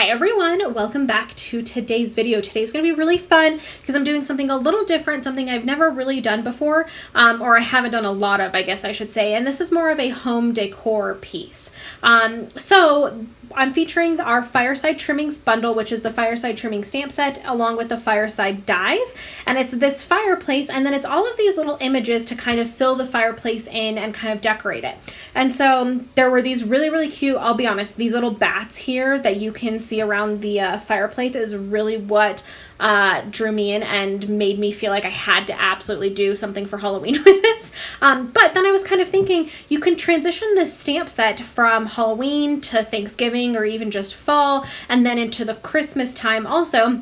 everyone, welcome back to today's video. Today's going to be really fun because I'm doing something a little different, something I've never really done before, or I haven't done a lot of, I guess I should say, and this is more of a home decor piece. So I'm featuring our Fireside Trimmings bundle, which is the Fireside Trimming stamp set, along with the Fireside dies, and it's this fireplace, and then it's all of these little images to kind of fill the fireplace in and kind of decorate it. And so there were these really cute, I'll be honest, these little bats here that you can see around the fireplace is really what drew me in and made me feel like I had to absolutely do something for Halloween with this. But then I was kind of thinking you can transition this stamp set from Halloween to Thanksgiving or even just fall and then into the Christmas time also.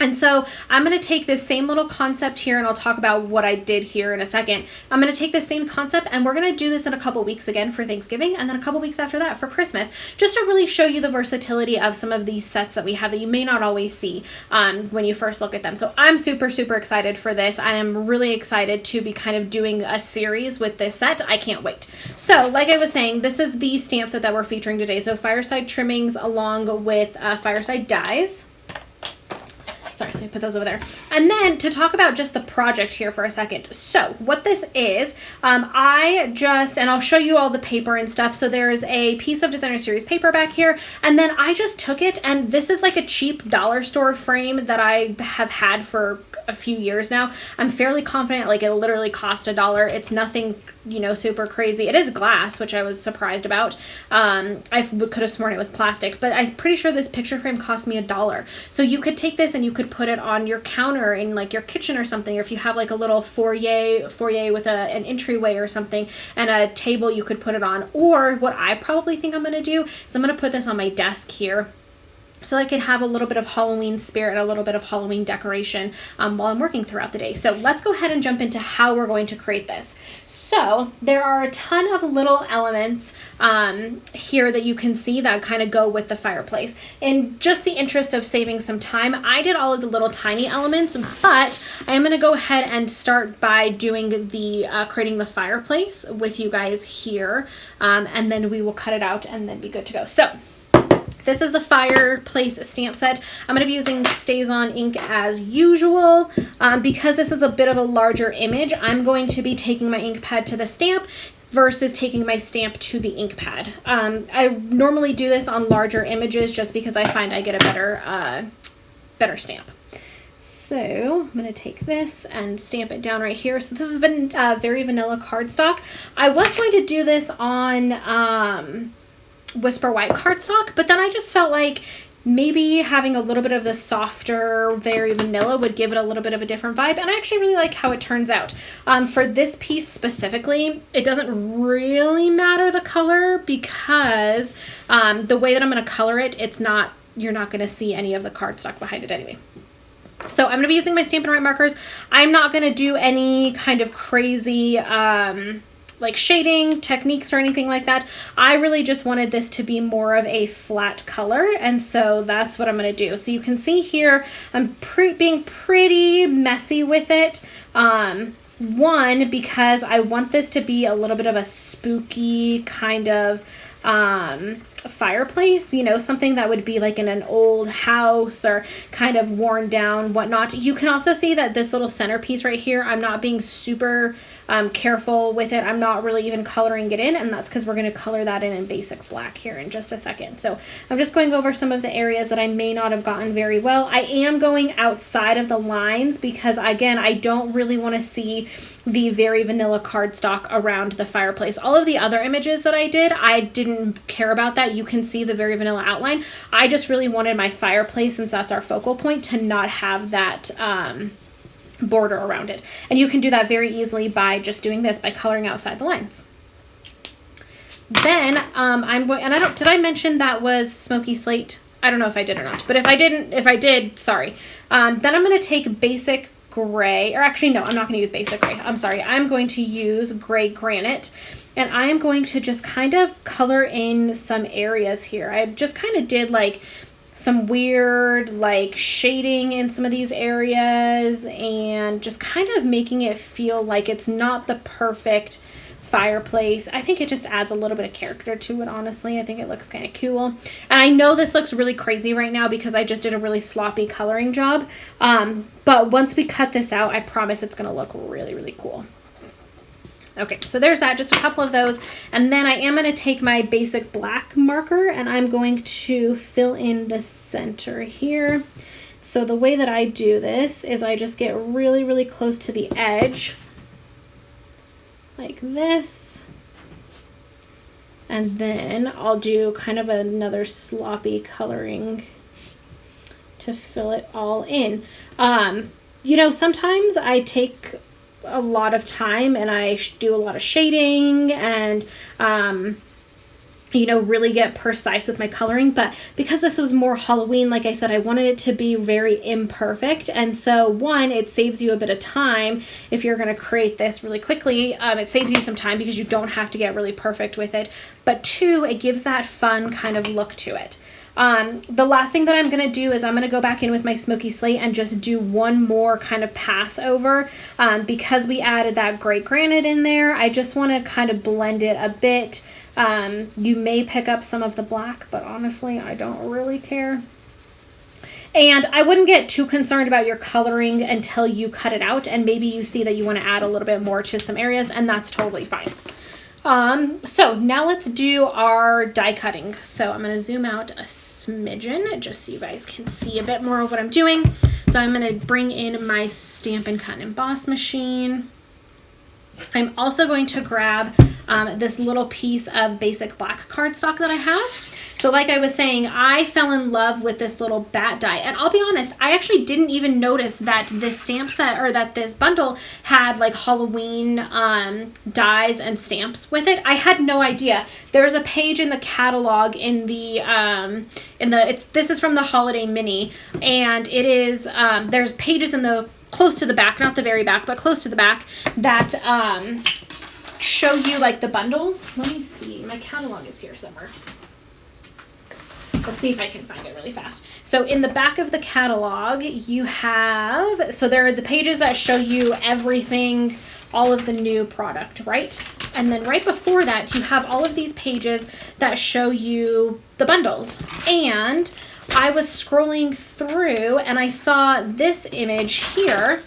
And so I'm going to take this same little concept here, and I'll talk about what I did here in a second. I'm going to take the same concept, and we're going to do this in a couple weeks again for Thanksgiving, and then a couple weeks after that for Christmas, just to really show you the versatility of some of these sets that we have that you may not always see when you first look at them. So I'm super excited for this. I am really excited to be kind of doing a series with this set. I can't wait. So like I was saying, this is the stamp set that we're featuring today. So Fireside Trimmings along with Fireside dies. Sorry, let me put those over there. And then to talk about just the project here for a second. So what this is, and I'll show you all the paper and stuff. So there's a piece of Designer Series paper back here. And then I just took it, and this is like a cheap dollar store frame that I have had for a few years now. I'm fairly confident, like it literally cost $1. It's nothing, super crazy. It is glass, which I was surprised about. I could have sworn it was plastic, but I'm pretty sure this picture frame cost me $1. So you could take this and you could put it on your counter in like your kitchen or something, or if you have like a little foyer with an entryway or something and a table you could put it on. Or what I probably think I'm going to do is I'm going to put this on my desk here, so I can have a little bit of Halloween spirit, a little bit of Halloween decoration while I'm working throughout the day. So let's go ahead and jump into how we're going to create this. So there are a ton of little elements here that you can see that kind of go with the fireplace. In just the interest of saving some time, I did all of the little tiny elements, but I am going to go ahead and start by doing the creating the fireplace with you guys here, and then we will cut it out and then be good to go. So this is the fireplace stamp set. I'm going to be using StazOn ink as usual. Because this is a bit of a larger image, I'm going to be taking my ink pad to the stamp versus taking my stamp to the ink pad. I normally do this on larger images just because I find I get a better stamp. So I'm going to take this and stamp it down right here. So this is very vanilla cardstock. I was going to do this on Whisper White cardstock, but then I just felt like maybe having a little bit of the softer, very vanilla would give it a little bit of a different vibe, and I actually really like how it turns out. For this piece specifically, it doesn't really matter the color because the way that I'm going to color it, you're not going to see any of the cardstock behind it anyway. So I'm going to be using my Stampin' Write markers. I'm not going to do any kind of crazy like shading techniques or anything like that. I really just wanted this to be more of a flat color, and so that's what I'm going to do. So you can see here I'm being pretty messy with it. One, because I want this to be a little bit of a spooky kind of fireplace, something that would be like in an old house or kind of worn down, whatnot. You can also see that this little centerpiece right here, I'm not being super careful with it. I'm not really even coloring it in, and that's because we're going to color that in basic black here in just a second. So I'm just going over some of the areas that I may not have gotten very well. I am going outside of the lines because, again, I don't really want to see the very vanilla cardstock around the fireplace. All of the other images that I didn't care about that. You can see the very vanilla outline. I just really wanted my fireplace, since that's our focal point, to not have that border around it. And you can do that very easily by just doing this, by coloring outside the lines. Then I'm going, and did I mention that was smoky slate? I don't know if I did or not, but if I did, sorry. Then I'm going to take basic gray, or actually no, I'm not going to use basic gray. I'm sorry. I'm going to use gray granite, and I am going to just kind of color in some areas here. I just kind of did like some weird like shading in some of these areas and just kind of making it feel like it's not the perfect fireplace. I think it just adds a little bit of character to it, honestly. I think it looks kind of cool. And I know this looks really crazy right now because I just did a really sloppy coloring job. But once we cut this out, I promise it's going to look really, really cool. Okay, so there's that, just a couple of those. And then I am going to take my basic black marker and I'm going to fill in the center here. So the way that I do this is I just get really, really close to the edge, like this. And then I'll do kind of another sloppy coloring to fill it all in. You know, sometimes I take a lot of time and I do a lot of shading and you know, really get precise with my coloring, but because this was more Halloween, like I said, I wanted it to be very imperfect. And so one, it saves you a bit of time if you're going to create this really quickly. It saves you some time because you don't have to get really perfect with it. But two, it gives that fun kind of look to it. The last thing that I'm going to do is I'm going to go back in with my smoky slate and just do one more kind of pass over, because we added that gray granite in there. I just want to kind of blend it a bit. You may pick up some of the black, but honestly, I don't really care. And I wouldn't get too concerned about your coloring until you cut it out and maybe you see that you want to add a little bit more to some areas, and that's totally fine. So now let's do our die cutting. So I'm going to zoom out a smidgen just so you guys can see a bit more of what I'm doing. So I'm going to bring in my Stampin' Cut and Emboss machine. I'm also going to grab this little piece of basic black cardstock that I have. So like I was saying, I fell in love with this little bat die. And I'll be honest, I actually didn't even notice that this stamp set or that this bundle had like Halloween dies and stamps with it. I had no idea. There's a page in the catalog in the this is from the Holiday Mini, and it is there's pages in the close to the back, not the very back, but close to the back, that show you like the bundles. Let me see, my catalog is here somewhere. Let's see if I can find it really fast. So in the back of the catalog, you have, so there are the pages that show you everything, all of the new product, right? And then right before that, you have all of these pages that show you the bundles. And I was scrolling through and I saw this image here.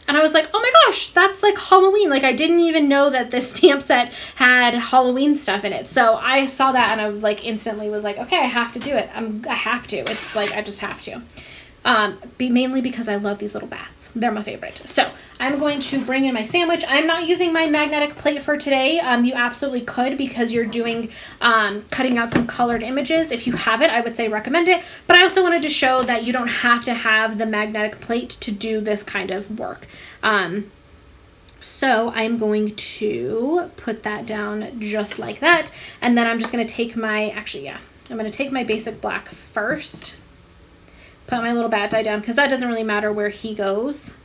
And I was like, oh my gosh, that's like Halloween. Like I didn't even know that this stamp set had Halloween stuff in it. So I saw that and I was like, instantly was like, okay, I have to do it. I have to. It's like, I just have to. Mainly because I love these little bats. They're my favorite. So I'm going to bring in my sandwich. I'm not using my magnetic plate for today. You absolutely could because you're doing, cutting out some colored images. If you have it, I would say recommend it. But I also wanted to show that you don't have to have the magnetic plate to do this kind of work. So I'm going to put that down just like that. And then I'm just going to take my, I'm going to take my basic black first. Put my little bat die down because that doesn't really matter where he goes.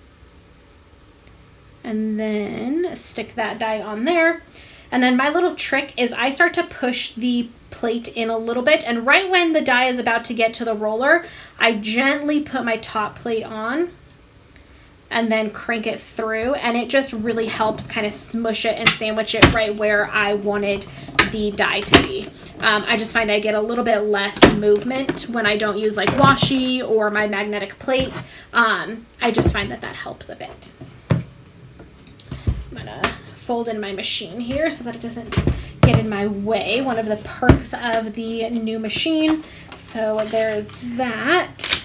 And then stick that die on there. And then my little trick is I start to push the plate in a little bit. And right when the die is about to get to the roller, I gently put my top plate on and then crank it through. And it just really helps kind of smush it and sandwich it right where I wanted the die to be. I just find I get a little bit less movement when I don't use like washi or my magnetic plate. I just find that that helps a bit. I'm gonna fold in my machine here so that it doesn't get in my way. One of the perks of the new machine. So there's that.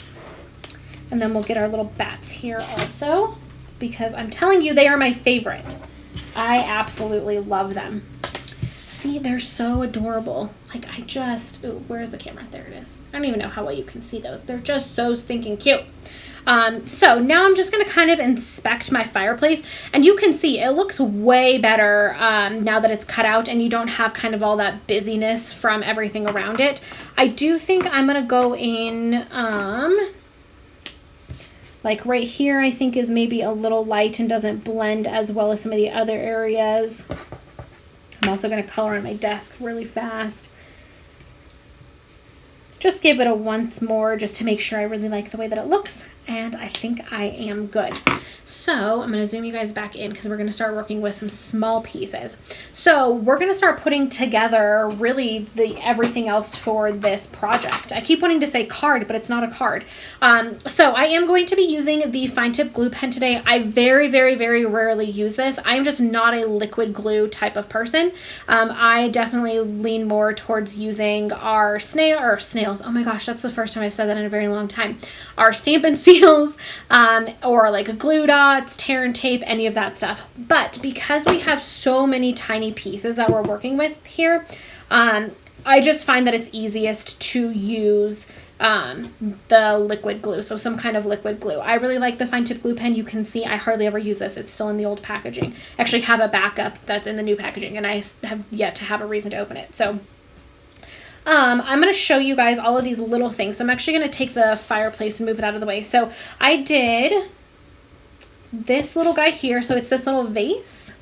And then we'll get our little bats here also because I'm telling you, they are my favorite. I absolutely love them. See, they're so adorable. Like I just, ooh, where's the camera? There it is. I don't even know how well you can see those. They're just so stinking cute. So now I'm just going to kind of inspect my fireplace and you can see it looks way better now that it's cut out and you don't have kind of all that busyness from everything around it. I do think I'm going to go in, like right here, I think is maybe a little light and doesn't blend as well as some of the other areas. I'm also going to color on my desk really fast. Just give it a once more just to make sure I really like the way that it looks. and I think I am good. So I'm going to zoom you guys back in because we're going to start working with some small pieces. So we're going to start putting together really everything else for this project. I keep wanting to say card, but it's not a card. So I am going to be using the fine tip glue pen today. I very, very, very rarely use this. I'm just not a liquid glue type of person. I definitely lean more towards using our snails. Oh my gosh, that's the first time I've said that in a very long time. Our Stampin' seals, or like a glue dots, tear and tape, any of that stuff. But because we have so many tiny pieces that we're working with here, I just find that it's easiest to use the liquid glue, so some kind of liquid glue. I really like the fine tip glue pen. You can see I hardly ever use this. It's still in the old packaging. I actually have a backup that's in the new packaging, and I have yet to have a reason to open it. So I'm going to show you guys all of these little things. So I'm actually going to take the fireplace and move it out of the way. So I did this little guy here. So it's this little vase.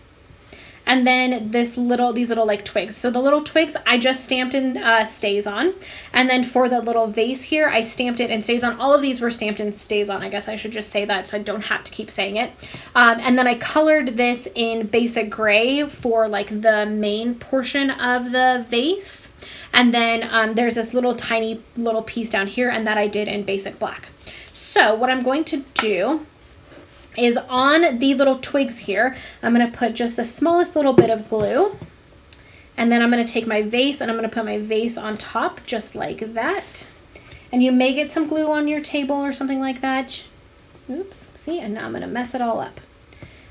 And then these little like twigs. So the little twigs I just stamped in stays on. And then for the little vase here, I stamped it in stays on. All of these were stamped in stays on. I guess I should just say that so I don't have to keep saying it. And then I colored this in basic gray for like the main portion of the vase. And then there's this little tiny little piece down here, and that I did in basic black. So what I'm going to do is on the little twigs here, I'm going to put just the smallest little bit of glue. And then I'm going to take my vase and I'm going to put my vase on top just like that. And you may get some glue on your table or something like that. Oops, see, and now I'm going to mess it all up.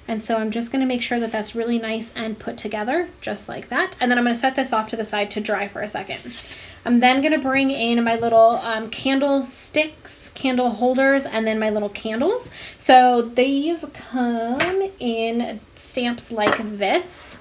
And so I'm just going to make sure that that's really nice and put together just like that. And then I'm going to set this off to the side to dry for a second. I'm then going to bring in my little candle sticks, candle holders, and then my little candles. So these come in stamps like this.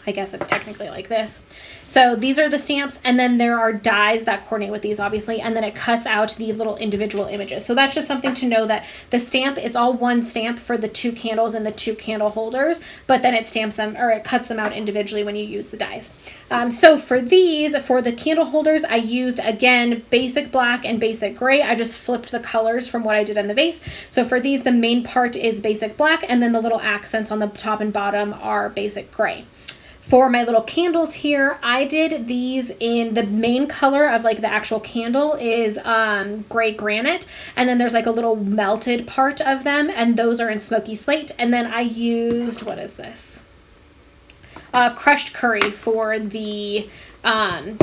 I guess it's technically like this. So these are the stamps, and then there are dies that coordinate with these, obviously, and then it cuts out the little individual images. So that's just something to know, that the stamp, it's all one stamp for the two candles and the two candle holders, but then it stamps them, or it cuts them out individually when you use the dies. So for these, for the candle holders, I used, again, basic black and basic gray. I just flipped the colors from what I did in the vase. So for these, the main part is basic black, and then the little accents on the top and bottom are basic gray. For my little candles here, I did these in the main color of like the actual candle is gray granite, and then there's like a little melted part of them, and those are in smoky slate. And then I used, what is this? Crushed curry for the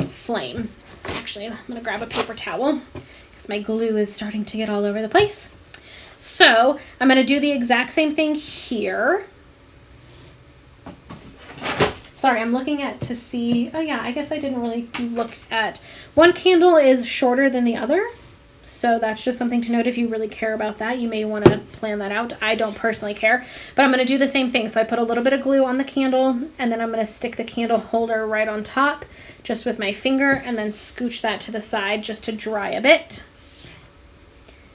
flame. Actually, I'm gonna grab a paper towel because my glue is starting to get all over the place. So I'm gonna do the exact same thing here. Sorry, I'm looking at to see, oh yeah, I guess I didn't really look at, one candle is shorter than the other. So that's just something to note. If you really care about that, you may want to plan that out. I don't personally care, but I'm going to do the same thing. So I put a little bit of glue on the candle, and then I'm going to stick the candle holder right on top just with my finger, and then scooch that to the side just to dry a bit.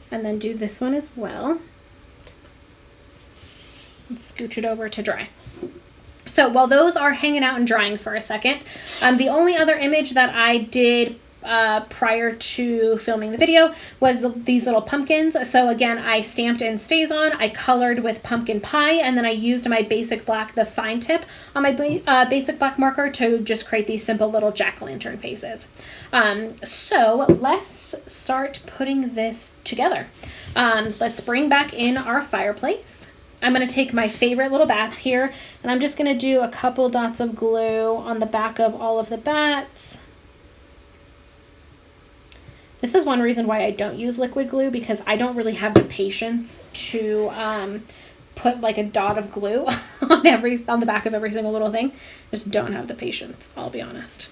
And then do this one as well. And scooch it over to dry. So while those are hanging out and drying for a second, the only other image that I did prior to filming the video was these little pumpkins. So again, I stamped in stays on, I colored with pumpkin pie, and then I used my basic black, the fine tip, on my basic black marker to just create these simple little jack-o'-lantern faces. So let's start putting this together. Let's bring back in our fireplace. I'm going to take my favorite little bats here, and I'm just going to do a couple dots of glue on the back of all of the bats. This is one reason why I don't use liquid glue, because I don't really have the patience to put like a dot of glue on the back of every single little thing. Just don't have the patience, I'll be honest.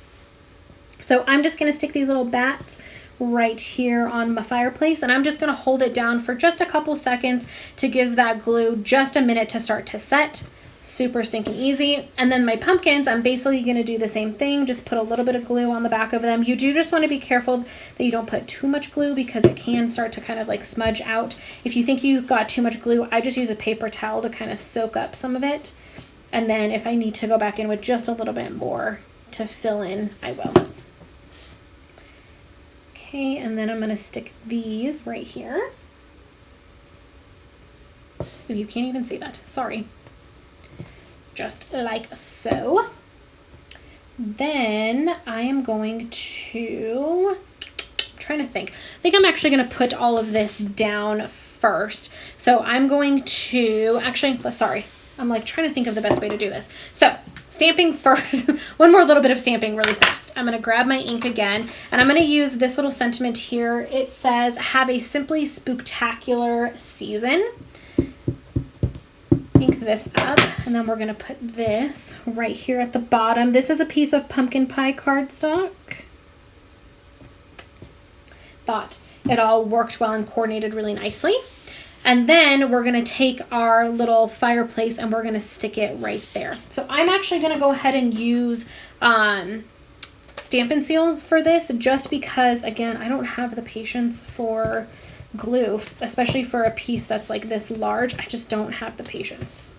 So I'm just going to stick these little bats right here on my fireplace, and I'm just going to hold it down for just a couple seconds to give that glue just a minute to start to set. Super stinking easy. And then my pumpkins, I'm basically going to do the same thing, just put a little bit of glue on the back of them. You do just want to be careful that you don't put too much glue, because it can start to kind of like smudge out. If you think you've got too much glue, I just use a paper towel to kind of soak up some of it, and then if I need to go back in with just a little bit more to fill in, I will. Okay, and then I'm going to stick these right here. Ooh, you can't even see that. Sorry. Just like so. Then I am going to, I'm trying to think. I think I'm actually going to put all of this down first. So I'm going to, actually, sorry. I'm like trying to think of the best way to do this. So stamping first, one more little bit of stamping really fast. I'm going to grab my ink again, and I'm going to use this little sentiment here. It says, have a simply spooktacular season. Ink this up, and then we're going to put this right here at the bottom. This is a piece of pumpkin pie cardstock. Thought it all worked well and coordinated really nicely. And then we're going to take our little fireplace and we're going to stick it right there. So I'm actually going to go ahead and use Stampin' Seal for this, just because, again, I don't have the patience for glue, especially for a piece that's like this large. I just don't have the patience.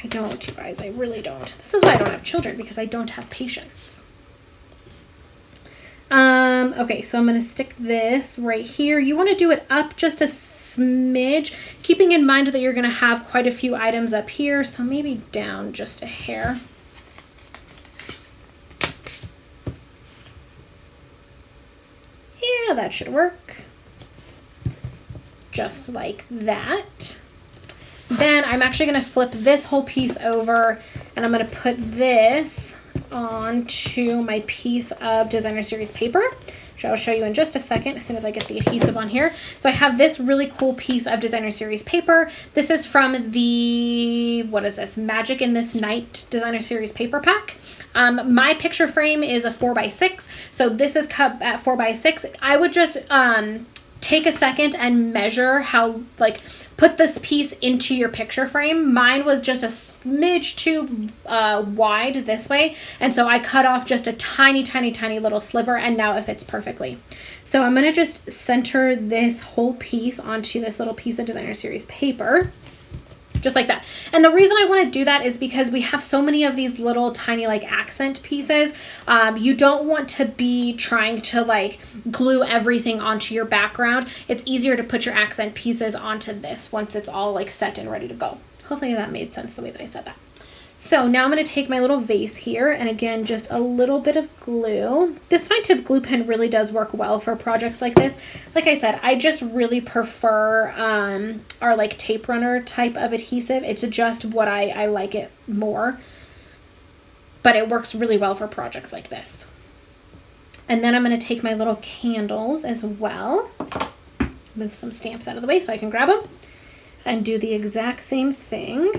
I don't, you guys. I really don't. This is why I don't have children, because I don't have patience. Okay, so I'm going to stick this right here. You want to do it up just a smidge, keeping in mind that you're going to have quite a few items up here, so maybe down just a hair. Yeah, that should work. Just like that. Then I'm actually going to flip this whole piece over, and I'm going to put this onto my piece of Designer Series paper, which I'll show you in just a second as soon as I get the adhesive on here. So I have this really cool piece of Designer Series paper. This is from the, what is this, Magic in This Night Designer Series paper pack. My picture frame is a 4x6, so this is cut at 4x6. I would just take a second and measure how, like, put this piece into your picture frame. Mine was just a smidge too wide this way, and so I cut off just a tiny, tiny, tiny little sliver, and now it fits perfectly. So I'm going to just center this whole piece onto this little piece of Designer Series paper. Just like that. And the reason I want to do that is because we have so many of these little tiny like accent pieces. You don't want to be trying to like glue everything onto your background. It's easier to put your accent pieces onto this once it's all like set and ready to go. Hopefully that made sense the way that I said that. So now I'm going to take my little vase here, and again, just a little bit of glue. This fine tip glue pen really does work well for projects like this. Like I said, I just really prefer our like tape runner type of adhesive. It's just what I like it more, but it works really well for projects like this. And then I'm going to take my little candles as well, move some stamps out of the way so I can grab them, and do the exact same thing.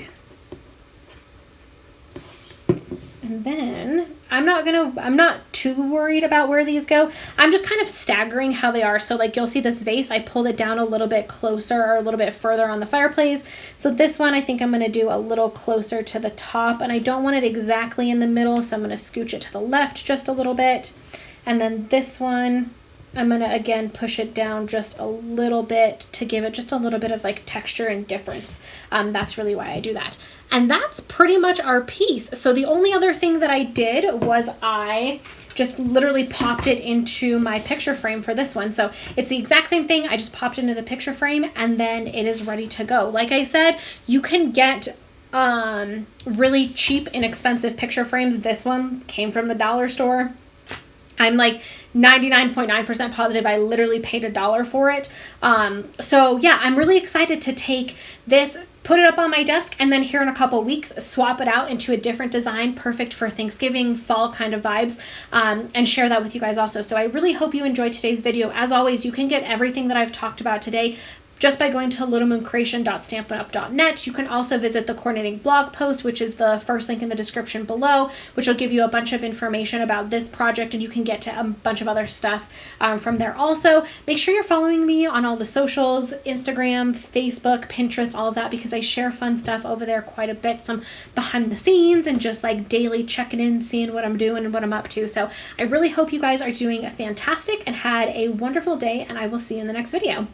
And then I'm not too worried about where these go. I'm just kind of staggering how they are. So like you'll see this vase, I pulled it down a little bit closer or a little bit further on the fireplace. So this one I think I'm going to do a little closer to the top, and I don't want it exactly in the middle, so I'm going to scooch it to the left just a little bit. And then this one, I'm going to again push it down just a little bit to give it just a little bit of like texture and difference. That's really why I do that. And that's pretty much our piece. So the only other thing that I did was I just literally popped it into my picture frame for this one. So it's the exact same thing. I just popped it into the picture frame, and then it is ready to go. Like I said, you can get really cheap, inexpensive picture frames. This one came from the dollar store. I'm like 99.9% positive I literally paid $1 for it. So yeah, I'm really excited to take this, put it up on my desk, and then here in a couple weeks, swap it out into a different design, perfect for Thanksgiving, fall kind of vibes, and share that with you guys also. So I really hope you enjoyed today's video. As always, you can get everything that I've talked about today just by going to littlemooncreation.stampinup.net. You can also visit the coordinating blog post, which is the first link in the description below, which will give you a bunch of information about this project, and you can get to a bunch of other stuff from there also. Make sure you're following me on all the socials, Instagram, Facebook, Pinterest, all of that, because I share fun stuff over there quite a bit, some behind the scenes and just like daily checking in, seeing what I'm doing and what I'm up to. So I really hope you guys are doing fantastic and had a wonderful day, and I will see you in the next video.